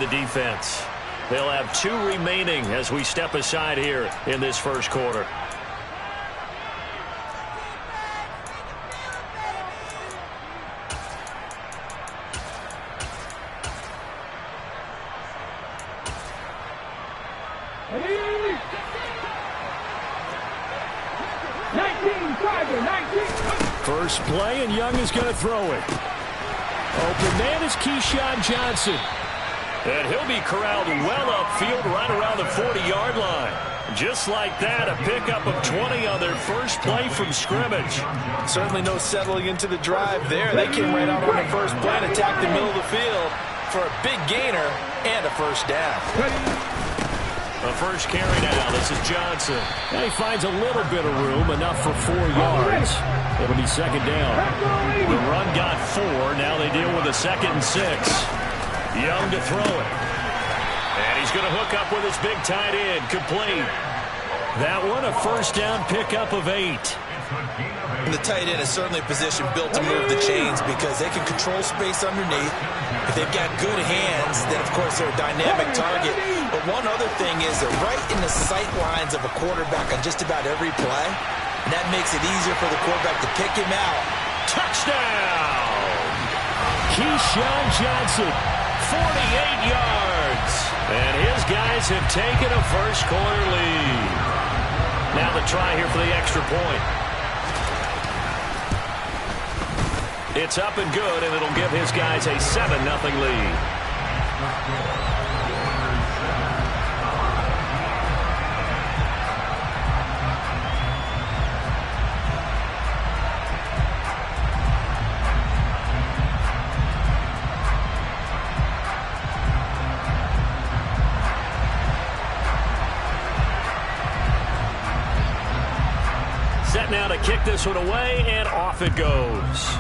the defense. They'll have 2 remaining as we step aside here in this first quarter. First play, and Young is going to throw it. Open man is Keyshawn Johnson. And he'll be corralled well upfield right around the 40-yard line. Just like that, a pickup of 20 on their first play from scrimmage. Certainly no settling into the drive there. They came right out on the first play and attacked the middle of the field for a big gainer and a first down. A first carry now. This is Johnson. And he finds a little bit of room, enough for 4 yards. It'll be second down. The run got 4. Now they deal with a 2nd and 6. Young to throw it. And he's going to hook up with his big tight end. Complete. That one, a first down pickup of 8. And the tight end is certainly a position built to move the chains because they can control space underneath. If they've got good hands, then, of course, they're a dynamic target. But one other thing is they're right in the sight lines of a quarterback on just about every play. And that makes it easier for the quarterback to pick him out. Touchdown! Keyshawn Johnson, 48 yards. And his guys have taken a first quarter lead. Now the try here for the extra point. It's up and good, and it'll give his guys a 7-0 lead. Set now to kick this one away, and off it goes.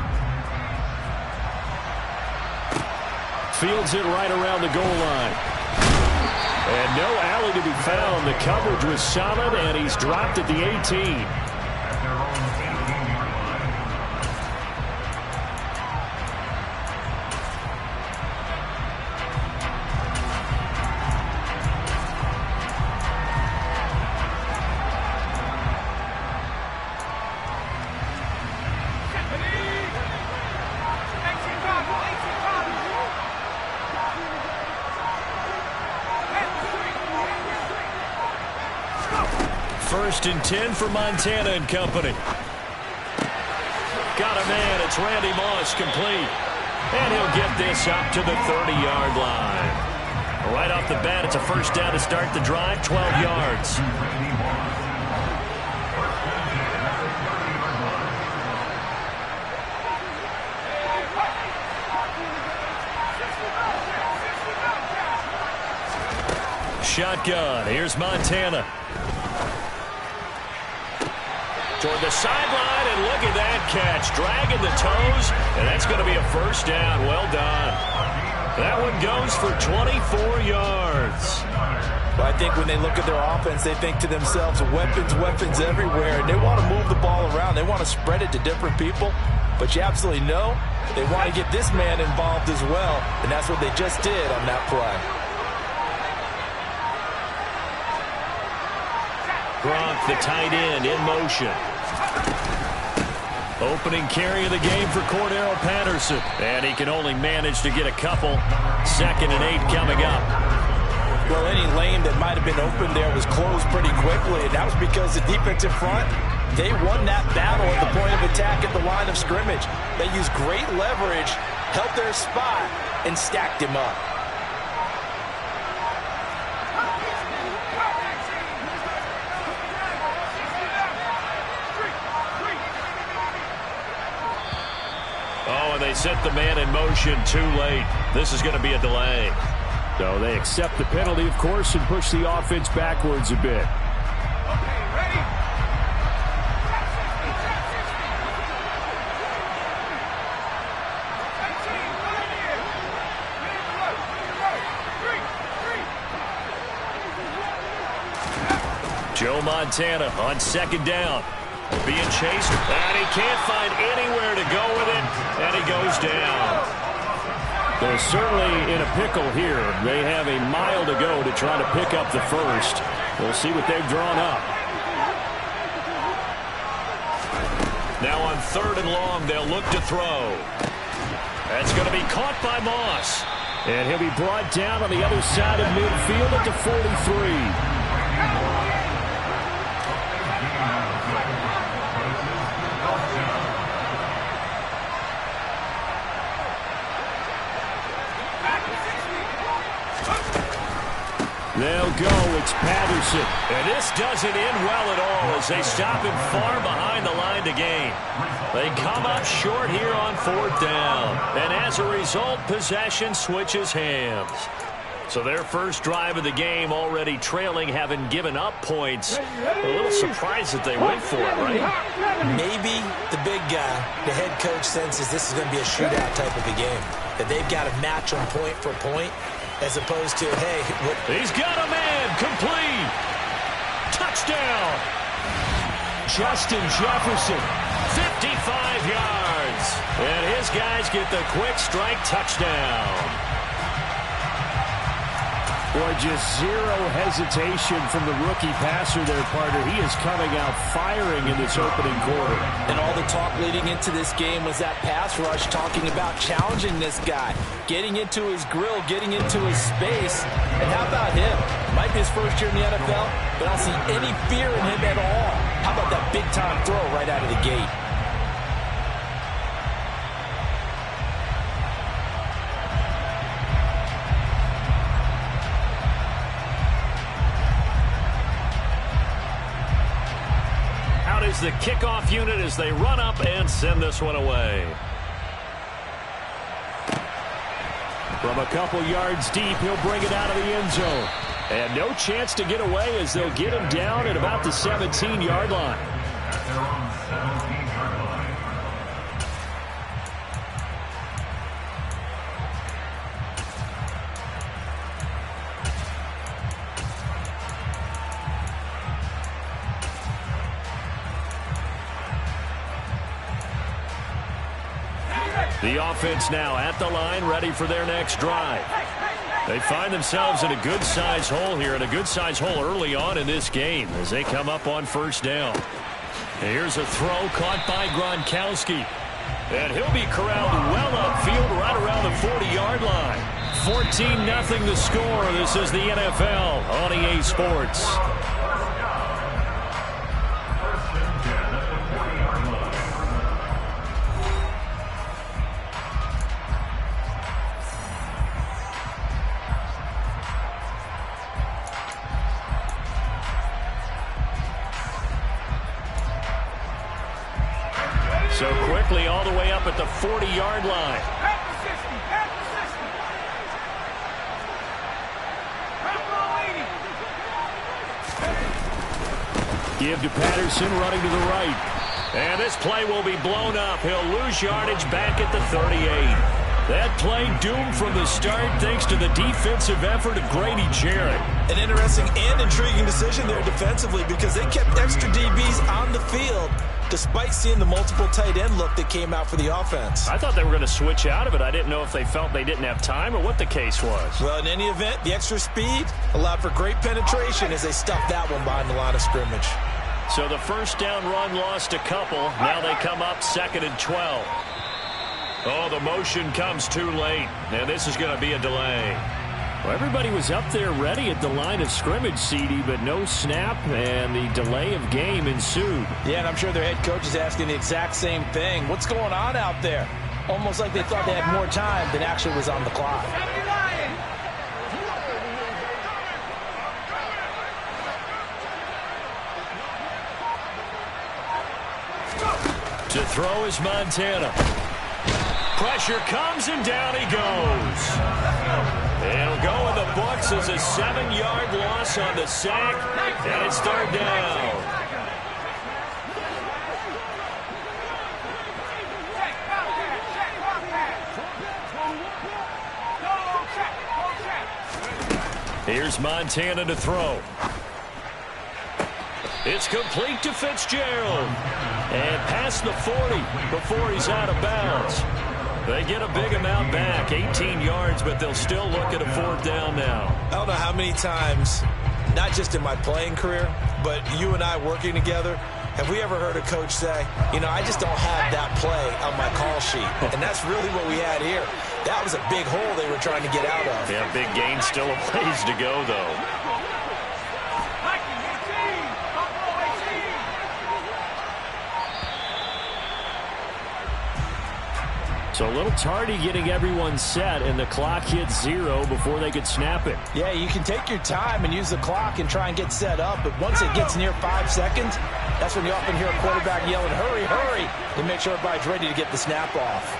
Fields it right around the goal line. And no alley to be found. The coverage was solid, and he's dropped at the 18. First and 10 for Montana and company. Got a man. It's Randy Moss, complete. And he'll get this up to the 30-yard line. Right off the bat, it's a first down to start the drive, 12 yards. Shotgun. Here's Montana. Toward the sideline, and look at that catch. Dragging the toes, and that's going to be a first down. Well done. That one goes for 24 yards. Well, I think when they look at their offense, they think to themselves, weapons, weapons everywhere. And they want to move the ball around. They want to spread it to different people. But you absolutely know they want to get this man involved as well. And that's what they just did on that play. Gronk, the tight end, in motion. Opening carry of the game for Cordero Patterson. And he can only manage to get a couple. 2nd and 8 coming up. Well, any lane that might have been open there was closed pretty quickly. And that was because the defensive front, they won that battle at the point of attack at the line of scrimmage. They used great leverage, held their spot, and stacked him up. Oh, and they set the man in motion too late. This is going to be a delay. So they accept the penalty, of course, and push the offense backwards a bit. Okay, ready? Joe Montana on 2nd down. Being chased, and he can't find anywhere to go with it, and he goes down. They're certainly in a pickle here. They have a mile to go to try to pick up the first. We'll see what they've drawn up. Now on 3rd and long, they'll look to throw. That's going to be caught by Moss. And he'll be brought down on the other side of midfield at the 43. They'll go. It's Patterson. And this doesn't end well at all as they stop him far behind the line to gain. They come up short here on 4th down. And as a result, possession switches hands. So their first drive of the game already trailing, having given up points. A little surprised that they went for it, right? Maybe the big guy, the head coach, senses this is going to be a shootout type of a game. That they've got to match them point for point. As opposed to, hey, he's got a man, complete. Touchdown. Justin Jefferson. 55 yards. And his guys get the quick strike touchdown. Boy, just zero hesitation from the rookie passer there, partner. He is coming out firing in this opening quarter. And all the talk leading into this game was that pass rush, talking about challenging this guy, getting into his grill, getting into his space. And how about him? Might be his first year in the NFL, but I don't see any fear in him at all. How about that big-time throw right out of the gate? The kickoff unit as they run up and send this one away. From a couple yards deep, he'll bring it out of the end zone. And no chance to get away as they'll get him down at about the 17-yard line. The offense now at the line, ready for their next drive. They find themselves in a good-sized hole here, and a good-sized hole early on in this game as they come up on 1st down. And here's a throw caught by Gronkowski. And he'll be corralled well upfield right around the 40-yard line. 14-0 the score. This is the NFL on EA Sports. So quickly all the way up at the 40-yard line. Give to Patterson, running to the right. And this play will be blown up. He'll lose yardage back at the 38. That play doomed from the start thanks to the defensive effort of Grady Jarrett. An interesting and intriguing decision there defensively because they kept extra DBs on the field despite seeing the multiple tight end look that came out for the offense. I thought they were going to switch out of it. I didn't know if they felt they didn't have time or what the case was. Well, in any event, the extra speed allowed for great penetration as they stuffed that one behind the line of scrimmage. So the 1st down run lost a couple. Now they come up 2nd and 12. Oh, the motion comes too late, and this is going to be a delay. Well, everybody was up there ready at the line of scrimmage, CD, but no snap, and the delay of game ensued. Yeah, and I'm sure their head coach is asking the exact same thing. What's going on out there? Almost like they thought they had more time than actually was on the clock. To throw is Montana. Pressure comes, and down he goes. It'll go in the books as a 7-yard loss on the sack, and it's 3rd down. Here's Montana to throw. It's complete to Fitzgerald. And past the 40 before he's out of bounds. They get a big amount back, 18 yards, but they'll still look at a 4th down now. I don't know how many times, not just in my playing career, but you and I working together, have we ever heard a coach say, you know, I just don't have that play on my call sheet. And that's really what we had here. That was a big hole they were trying to get out of. Yeah, big gain, still a ways to go, though. So a little tardy getting everyone set, and the clock hits 0 before they could snap it. Yeah, you can take your time and use the clock and try and get set up, but once it gets near 5 seconds, that's when you often hear a quarterback yelling, hurry, hurry, to make sure everybody's ready to get the snap off.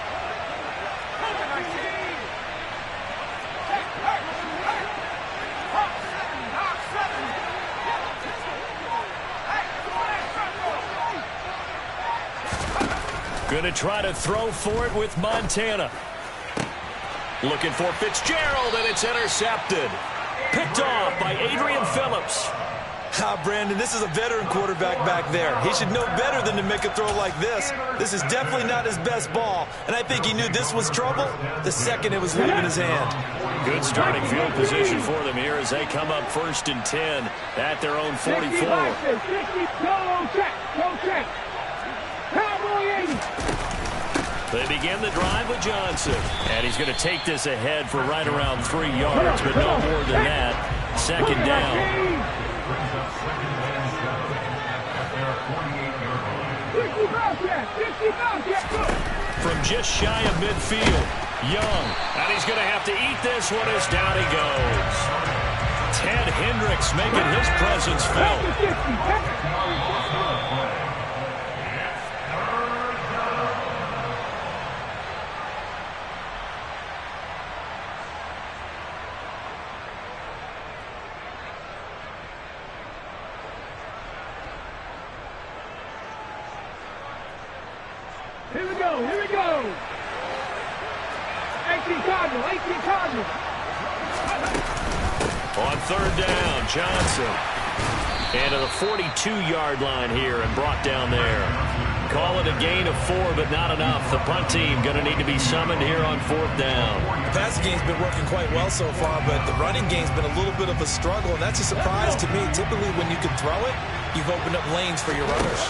Going to try to throw for it with Montana. Looking for Fitzgerald, and it's intercepted. Picked off by Adrian Phillips. Brandon, this is a veteran quarterback back there. He should know better than to make a throw like this. This is definitely not his best ball, and I think he knew this was trouble the second it was leaving his hand. Good starting field position for them here as they come up 1st and 10 at their own 44. They begin the drive with Johnson. And he's going to take this ahead for right around 3 yards, but no more than that. 2nd down. From just shy of midfield, Young. And he's going to have to eat this one as down he goes. Ted Hendricks making his presence felt. Here we go, here we go. 18 Cardinal, 18 Cardinal. On 3rd down, Johnson. And to the 42-yard line here and brought down there. Call it a gain of 4, but not enough. The punt team going to need to be summoned here on 4th down. The passing game's been working quite well so far, but the running game's been a little bit of a struggle, and that's a surprise to me. Typically, when you can throw it, you've opened up lanes for your runners.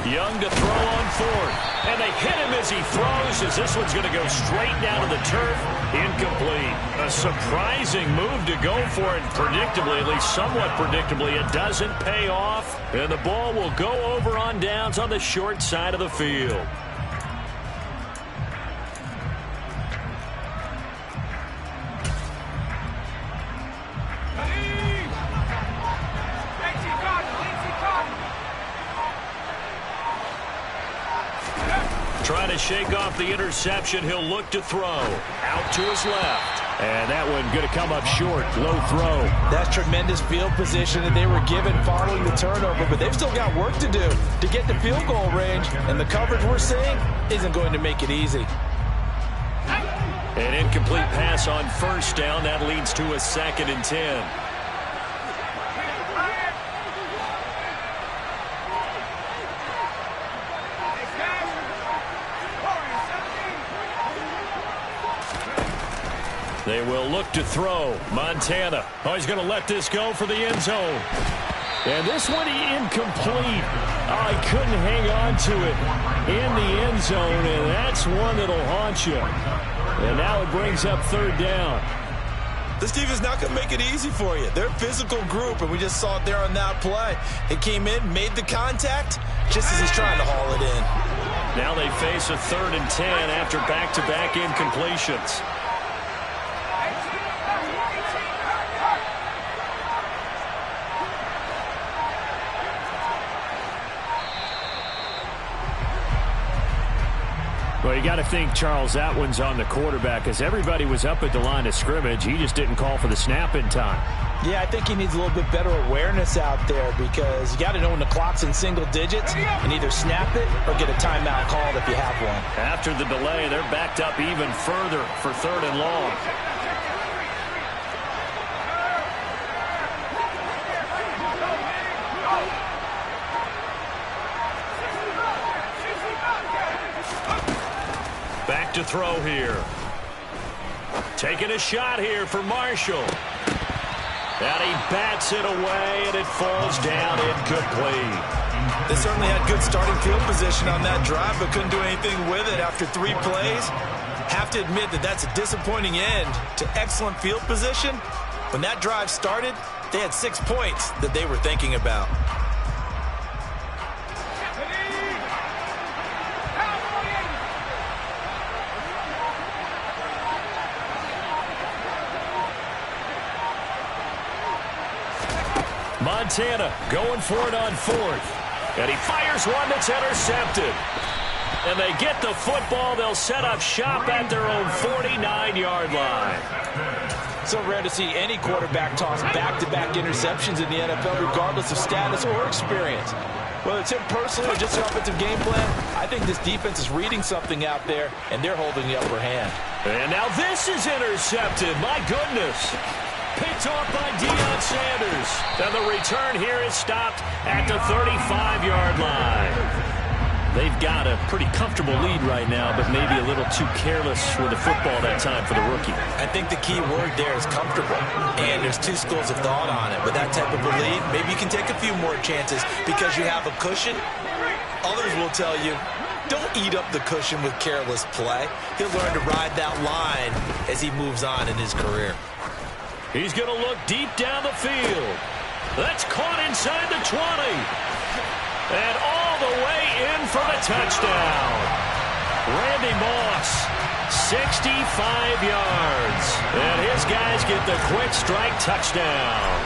Young to throw on 4th. And they hit him as he throws, as this one's going to go straight down to the turf. Incomplete. A surprising move to go for it. Predictably, at least somewhat predictably, it doesn't pay off. And the ball will go over on downs on the short side of the field. Trying to shake off the interception. He'll look to throw. Out to his left. And that one going to come up short. Low throw. That's tremendous field position that they were given following the turnover, but they've still got work to do to get the field goal range, and the coverage we're seeing isn't going to make it easy. An incomplete pass on 1st down. That leads to a 2nd and 10. They will look to throw. Montana. Oh, he's going to let this go for the end zone. And this one incomplete. Oh, he couldn't hang on to it in the end zone, and that's one that'll haunt you. And now it brings up 3rd down. This defense is not going to make it easy for you. They're a physical group, and we just saw it there on that play. It came in, made the contact, just as he's trying to haul it in. Now they face a 3rd and 10 after back-to-back incompletions. Well, you got to think, Charles, that one's on the quarterback, as everybody was up at the line of scrimmage. He just didn't call for the snap in time. Yeah, I think he needs a little bit better awareness out there, because you got to know when the clock's in single digits and either snap it or get a timeout called if you have one. After the delay, they're backed up even further for 3rd and long. Back back to throw here. Taking a shot here for Marshall. And he bats it away, and it falls down incomplete. They certainly had good starting field position on that drive, but couldn't do anything with it after 3 plays. Have to admit that that's a disappointing end to excellent field position. When that drive started, they had 6 points that they were thinking about. Montana going for it on 4th. And he fires one that's intercepted. And they get the football. They'll set up shop at their own 49-yard line. So rare to see any quarterback toss back-to-back interceptions in the NFL, regardless of status or experience. Whether it's him personally or just the offensive game plan, I think this defense is reading something out there, and they're holding the upper hand. And now this is intercepted. My goodness. Picked off by Deion Sanders. And the return here is stopped at the 35-yard line. They've got a pretty comfortable lead right now, but maybe a little too careless with the football that time for the rookie. I think the key word there is comfortable, and there's 2 schools of thought on it. With that type of a lead, maybe you can take a few more chances because you have a cushion. Others will tell you, don't eat up the cushion with careless play. He'll learn to ride that line as he moves on in his career. He's going to look deep down the field. That's caught inside the 20. And all the way in for the touchdown. Randy Moss, 65 yards. And his guys get the quick strike touchdown.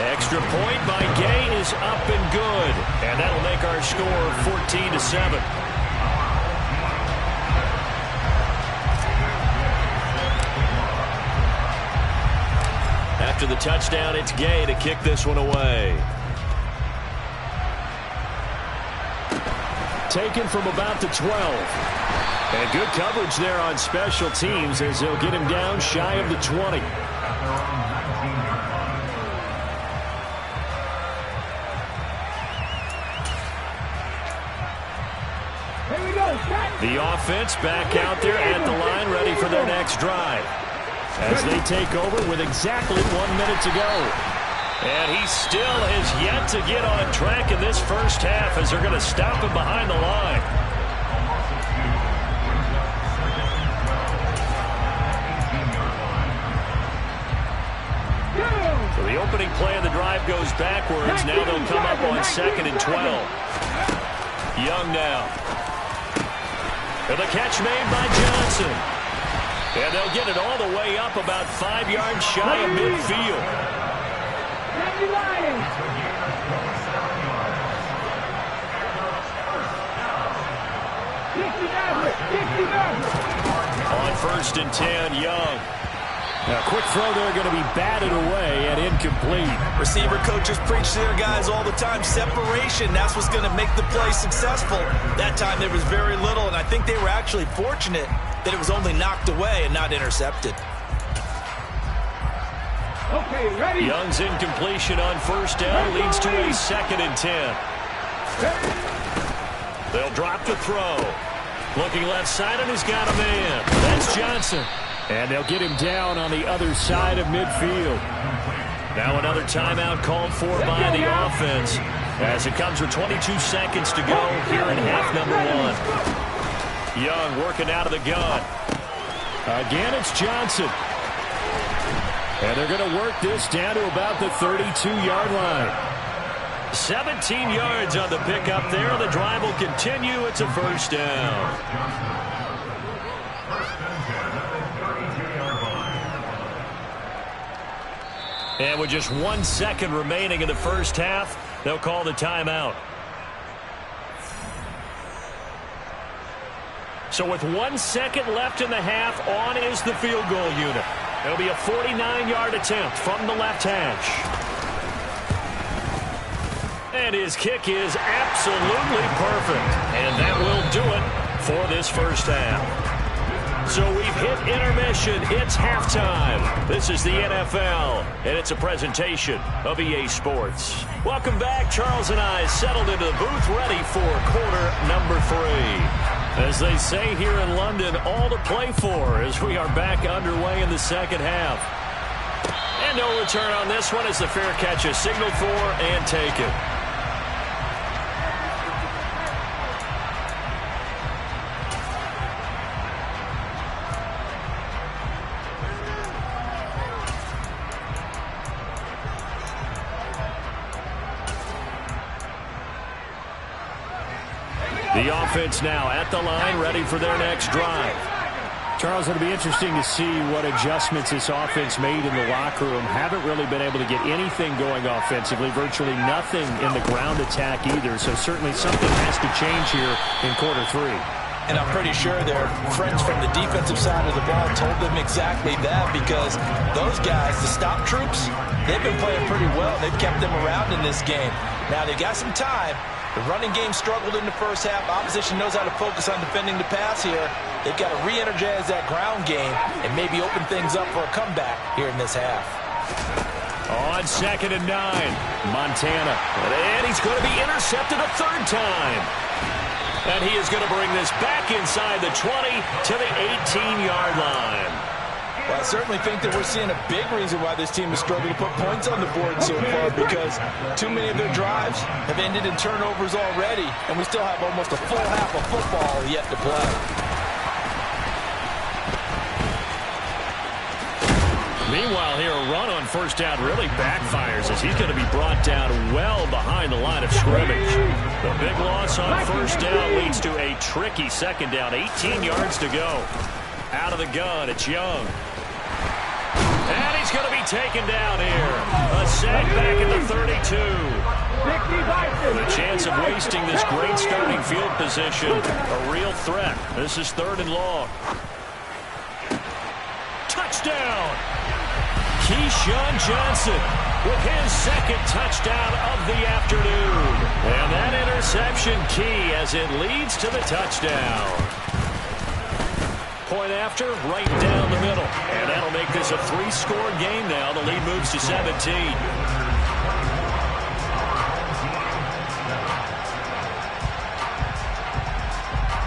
Extra point by Gay is up and good. And that'll make our score 14-7. After the touchdown, it's Gay to kick this one away. Taken from about the 12. And good coverage there on special teams as they'll get him down shy of the 20. Here we go. The offense back out there at the line, ready for their next drive. As they take over with exactly 1 minute to go. And he still has yet to get on track in this first half as they're going to stop him behind the line. So the opening play of the drive goes backwards. Now they'll come up on 2nd and 12. Young now. And the catch made by Johnson. And they'll get it all the way up about 5 yards shy of midfield. On 1st and 10, Young. Now, quick throw there, going to be batted away and incomplete. Receiver coaches preach to their guys all the time. Separation, that's what's going to make the play successful. That time there was very little, and I think they were actually fortunate that it was only knocked away and not intercepted. Okay, ready? Young's incompletion on 1st down leads to a 2nd and 10. They'll drop the throw. Looking left side, and he's got a man. That's Johnson. And they'll get him down on the other side of midfield. Now another timeout called for by the offense as it comes with 22 seconds to go here in half number 1. Young working out of the gun. Again, it's Johnson. And they're going to work this down to about the 32-yard line. 17 yards on the pickup there. The drive will continue. It's a first down. And with just 1 second remaining in the first half, they'll call the timeout. So with 1 second left in the half, on is the field goal unit. It'll be a 49-yard attempt from the left hash. And his kick is absolutely perfect. And that will do it for this first half. So we've hit intermission. It's halftime. This is the NFL, and it's a presentation of EA Sports. Welcome back. Charles and I settled into the booth ready for quarter number 3. As they say here in London, all to play for as we are back underway in the second half. And no return on this one as the fair catch is signaled for and taken. The offense now at the line, ready for their next drive. Charles, it'll be interesting to see what adjustments this offense made in the locker room. Haven't really been able to get anything going offensively, virtually nothing in the ground attack either. So certainly something has to change here in quarter 3. And I'm pretty sure their friends from the defensive side of the ball told them exactly that, because those guys, the stop troops, they've been playing pretty well. They've kept them around in this game. Now they've got some time. The running game struggled in the first half. Opposition knows how to focus on defending the pass here. They've got to re-energize that ground game and maybe open things up for a comeback here in this half. On 2nd and 9, Montana. And he's going to be intercepted a third time. And he is going to bring this back inside the 20 to the 18-yard line. Well, I certainly think that we're seeing a big reason why this team is struggling to put points on the board so far, because too many of their drives have ended in turnovers already, and we still have almost a full half of football yet to play. Meanwhile, here a run on first down really backfires as he's going to be brought down well behind the line of scrimmage. The big loss on first down leads to a tricky second down. 18 yards to go. Out of the gun, it's Young. And he's going to be taken down here. A sack back at the 32. The chance of wasting this great starting field position, a real threat. This is 3rd and long. Touchdown! Keyshawn Johnson with his second touchdown of the afternoon. And that interception key as it leads to the touchdown. Point after, right down the middle. And that'll make this a 3-score game now. The lead moves to 17.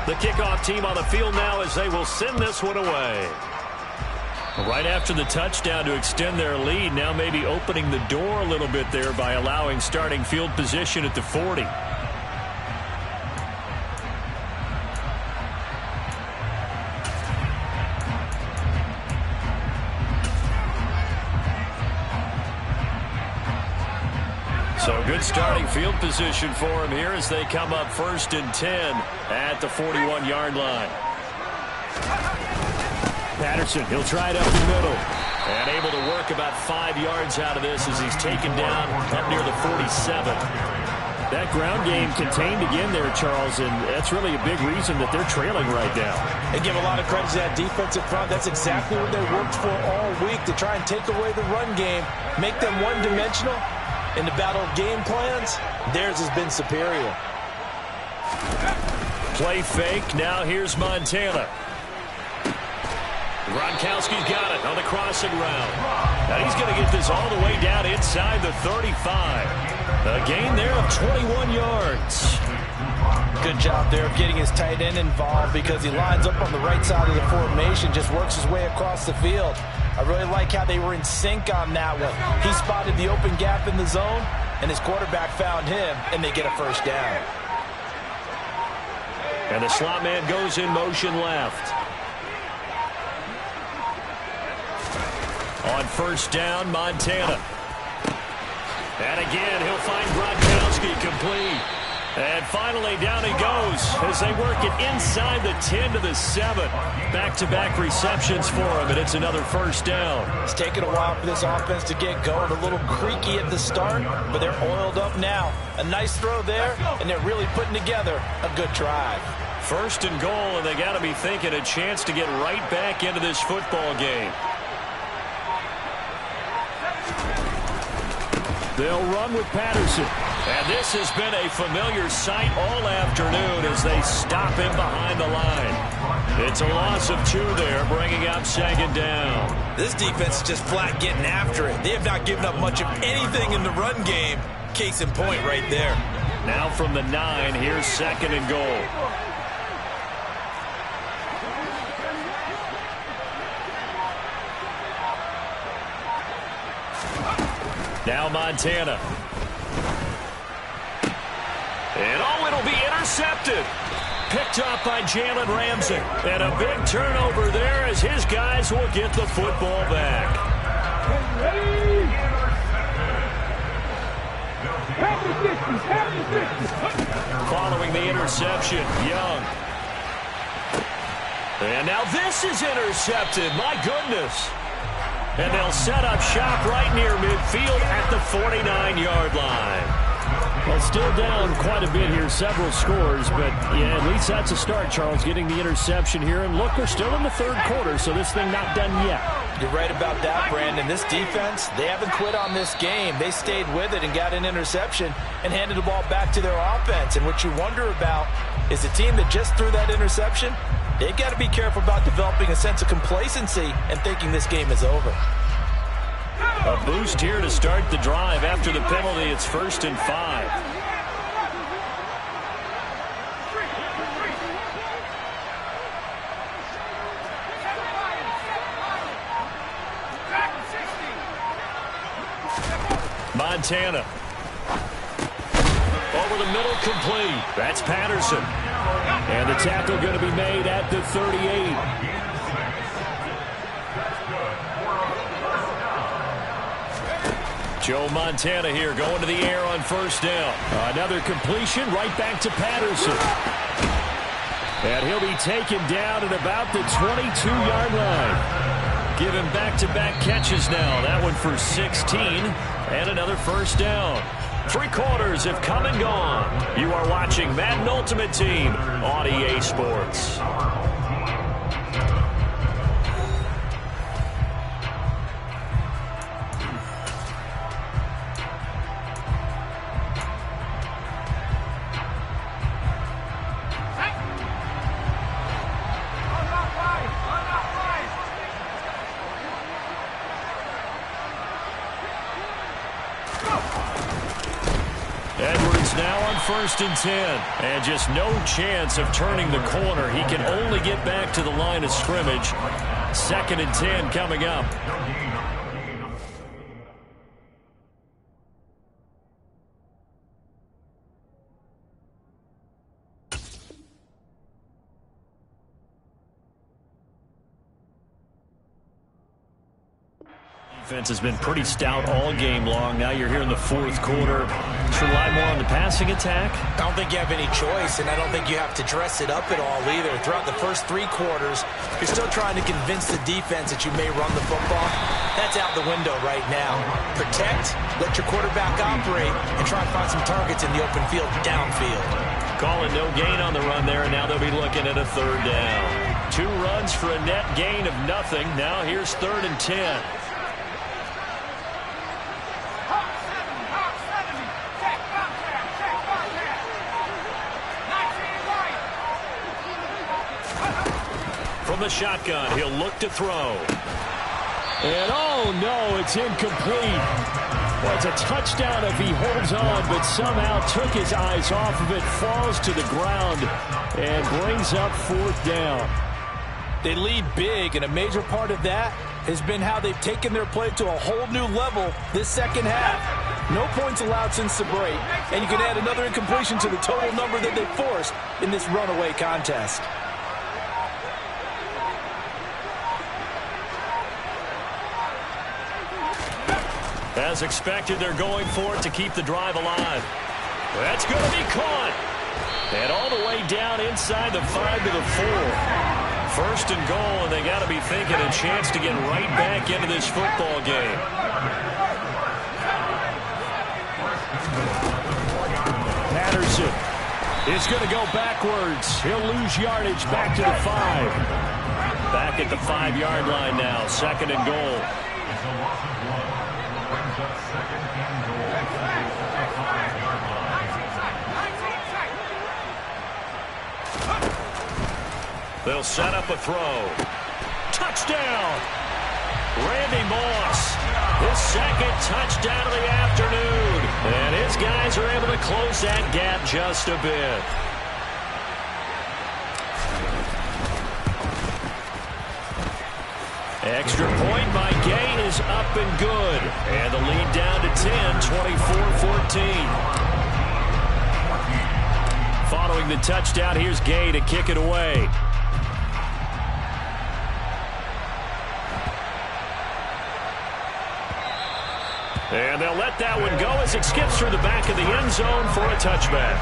The kickoff team on the field now as they will send this one away. Right after the touchdown to extend their lead, now maybe opening the door a little bit there by allowing starting field position at the 40. So good starting field position for him here as they come up 1st and 10 at the 41-yard line. Patterson, he'll try it up the middle. And able to work about 5 yards out of this as he's taken down up near the 47. That ground game contained again there, Charles, and that's really a big reason that they're trailing right now. They give a lot of credit to that defensive front. That's exactly what they worked for all week, to try and take away the run game, make them one-dimensional. In the battle of game plans, theirs has been superior. Play fake. Now here's Montana. Gronkowski's got it on the crossing route. And he's going to get this all the way down inside the 35. A gain there of 21 yards. Good job there of getting his tight end involved, because he lines up on the right side of the formation, just works his way across the field. I really like how they were in sync on that one. He spotted the open gap in the zone, and his quarterback found him, and they get a first down. And the slot man goes in motion left. On first down, Montana. And again, he'll find Gronkowski complete. And finally, down he goes as they work it inside the 10 to the 7. Back-to-back receptions for him, and it's another first down. It's taken a while for this offense to get going. A little creaky at the start, but they're oiled up now. A nice throw there, and they're really putting together a good drive. 1st and goal, and they got to be thinking a chance to get right back into this football game. They'll run with Patterson. And this has been a familiar sight all afternoon as they stop him behind the line. It's a loss of 2 there, bringing up 2nd down. This defense is just flat getting after it. They have not given up much of anything in the run game. Case in point right there. Now from the 9, here's 2nd and goal. Now Montana. And it'll be intercepted. Picked up by Jalen Ramsey. And a big turnover there as his guys will get the football back. Following the interception, Young. And now this is intercepted. My goodness. And they'll set up shop right near midfield at the 49-yard line. Well, still down quite a bit here, several scores, but yeah, at least that's a start, Charles, getting the interception here. And look, we're still in the 3rd quarter, so this thing not done yet. You're right about that, Brandon. This defense, they haven't quit on this game. They stayed with it and got an interception and handed the ball back to their offense. And what you wonder about is the team that just threw that interception, they've got to be careful about developing a sense of complacency and thinking this game is over. A boost here to start the drive after the penalty. It's 1st and 5. Montana. Over the middle, complete. That's Patterson. And the tackle going to be made at the 38. Joe Montana here going to the air on 1st down. Another completion right back to Patterson. And he'll be taken down at about the 22-yard line. Give him back-to-back catches now. That one for 16 and another 1st down. 3 quarters have come and gone. You are watching Madden Ultimate Team on EA Sports. Now on 1st and 10. And just no chance of turning the corner. He can only get back to the line of scrimmage. 2nd and 10 coming up. Defense has been pretty stout all game long. Now you're here in the 4th quarter. Should rely more on the passing attack? I don't think you have any choice, and I don't think you have to dress it up at all either. Throughout the first 3 quarters, you're still trying to convince the defense that you may run the football. That's out the window right now. Protect, let your quarterback operate, and try and find some targets in the open field downfield. Calling no gain on the run there, and now they'll be looking at a 3rd down. 2 runs for a net gain of nothing. Now here's 3rd and 10. From the shotgun, he'll look to throw. And oh no, it's incomplete. Well, it's a touchdown if he holds on, but somehow took his eyes off of it, falls to the ground, and brings up 4th down. They lead big, and a major part of that has been how they've taken their play to a whole new level this 2nd half. No points allowed since the break, and you can add another incompletion to the total number that they forced in this runaway contest. As expected, they're going for it to keep the drive alive. That's going to be caught. And all the way down inside the 5 to the 4. 1st and goal, and they got to be thinking a chance to get right back into this football game. Patterson is going to go backwards. He'll lose yardage back to the 5. Back at the 5-yard line now, 2nd and goal. They'll set up a throw. Touchdown! Randy Moss, his second touchdown of the afternoon. And his guys are able to close that gap just a bit. Extra point by Gay is up and good. And the lead down to 10, 24-14. Following the touchdown, here's Gay to kick it away. And they'll let that one go as it skips through the back of the end zone for a touchback.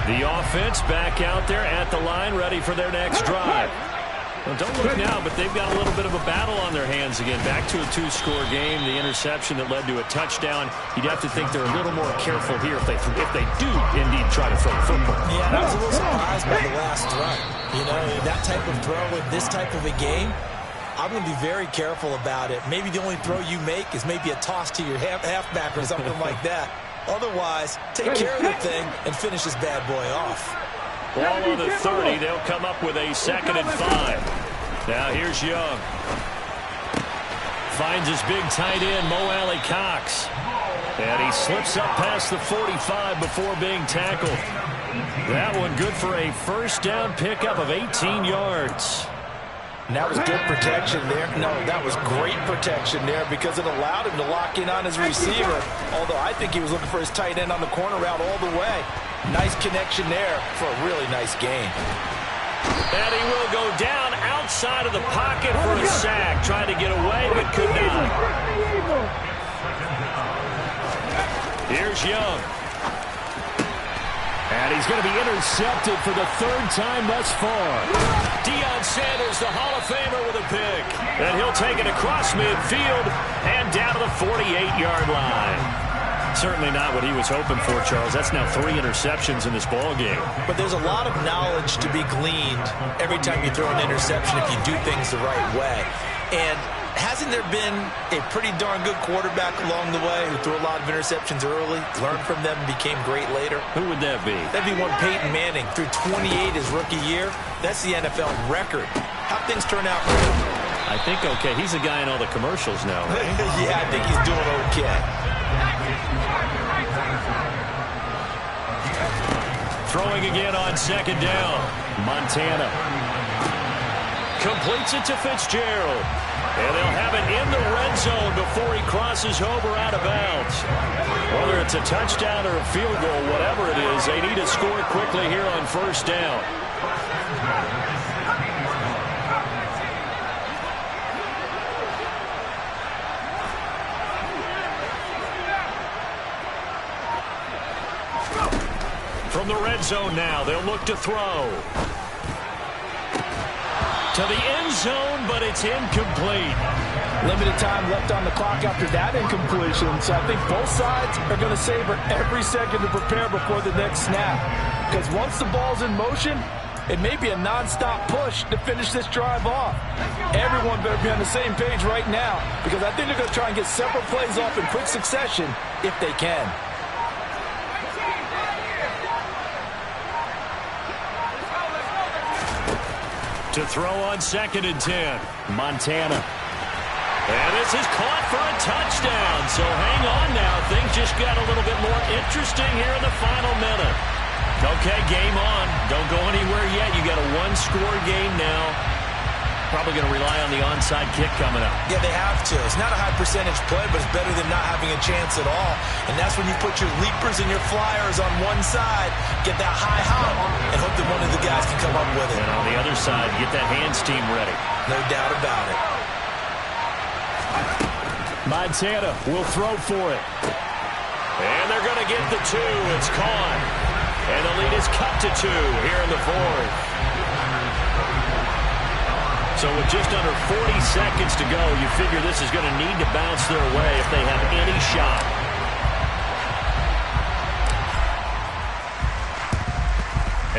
The offense back out there at the line, ready for their next drive. Well, don't look now, but they've got a little bit of a battle on their hands again. Back to a two-score game. The interception that led to a touchdown. You'd have to think they're a little more careful here if they do indeed try to throw the football. Yeah, I was a little surprised by the last throw. You know, that type of throw in this type of a game, I'm going to be very careful about it. Maybe the only throw you make is maybe a toss to your halfback or something like that. Otherwise, take care of the thing and finish this bad boy off. Ball on the 30. They'll come up with a 2nd and 5. Now here's Young. Finds his big tight end, Mo Alley-Cox. And he slips up past the 45 before being tackled. That one good for a first down pickup of 18 yards. And that was good protection there. No, that was great protection there because it allowed him to lock in on his receiver. Although I think he was looking for his tight end on the corner route all the way. Nice connection there for a really nice game. And he will go down outside of the pocket for a sack. Tried to get away, but could not. Here's Young. And he's going to be intercepted for the 3rd time thus far. Deion Sanders, the Hall of Famer, with a pick. And he'll take it across midfield and down to the 48-yard line. Certainly not what he was hoping for, Charles. That's now 3 interceptions in this ball game. But there's a lot of knowledge to be gleaned every time you throw an interception if you do things the right way. And hasn't there been a pretty darn good quarterback along the way who threw a lot of interceptions early, learned from them, and became great later? Who would that be? That'd be one Peyton Manning. Threw 28 his rookie year. That's the NFL record. How'd things turn out for him? I think okay. He's a guy in all the commercials now, right? Yeah, I think he's doing okay. Throwing again on 2nd down. Montana completes it to Fitzgerald. And they'll have it in the red zone before he crosses over out of bounds. Whether it's a touchdown or a field goal, whatever it is, they need to score quickly here on 1st down. From the red zone now, they'll look to throw. To the end zone, but it's incomplete. Limited time left on the clock after that incompletion, so I think both sides are going to savor every second to prepare before the next snap. Because once the ball's in motion, it may be a non-stop push to finish this drive off. Everyone better be on the same page right now, because I think they're going to try and get several plays off in quick succession if they can. To throw on 2nd and 10. Montana. And this is caught for a touchdown. So hang on now. Things just got a little bit more interesting here in the final minute. Okay, game on. Don't go anywhere yet. You got a 1-score game now. Probably going to rely on the onside kick coming up. Yeah, they have to. It's not a high percentage play, but it's better than not having a chance at all. And that's when you put your leapers and your flyers on one side, get that high hop, and hope that one of the guys can come up with it. And on the other side, get that hands team ready. No doubt about it. Montana will throw for it. And they're going to get the 2. It's caught. And the lead is cut to 2 here in the 4th. So with just under 40 seconds to go, you figure this is going to need to bounce their way if they have any shot.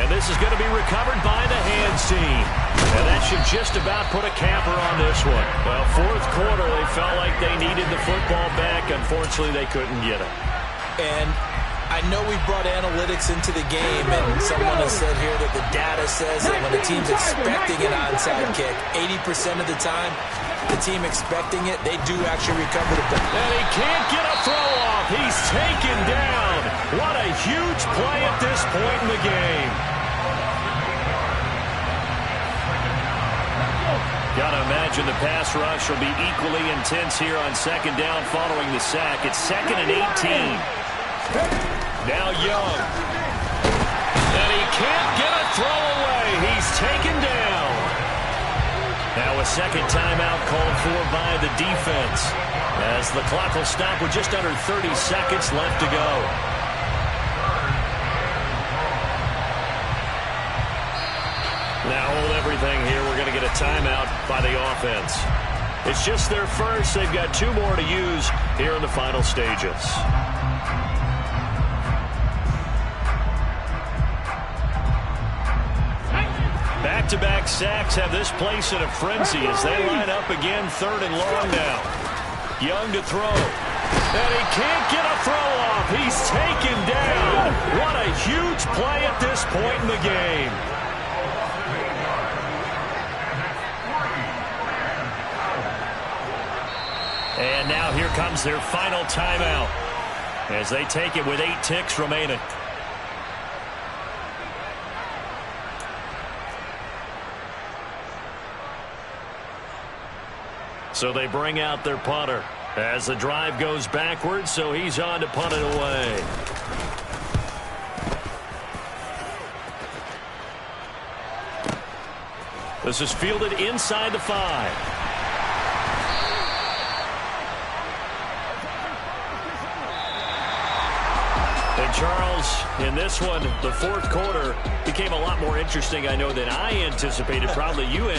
And this is going to be recovered by the hands team. And that should just about put a capper on this one. Well, fourth quarter, they felt like they needed the football back. Unfortunately, they couldn't get it. And I know we brought analytics into the game, and someone has said here that the data says that when the team's expecting an onside kick, 80% of the time, the team expecting it, they do actually recover the ball. And he can't get a throw off. He's taken down. What a huge play at this point in the game. Got to imagine the pass rush will be equally intense here on second down following the sack. It's 2nd and 18. Now Young. And he can't get a throw away. He's taken down. Now a second timeout called for by the defense, as the clock will stop with just under 30 seconds left to go. Now hold everything here. We're going to get a timeout by the offense. It's just their first. They've got 2 more to use here in the final stages. Back-to-back sacks have this place in a frenzy as they line up again, 3rd and long now. Young to throw. And he can't get a throw off. He's taken down. What a huge play at this point in the game. And now here comes their final timeout as they take it with 8 ticks remaining. So they bring out their punter as the drive goes backwards, so he's on to punt it away. This is fielded inside the 5. And Charles, in this one, the fourth quarter became a lot more interesting, I know, than I anticipated. Probably you anticipated.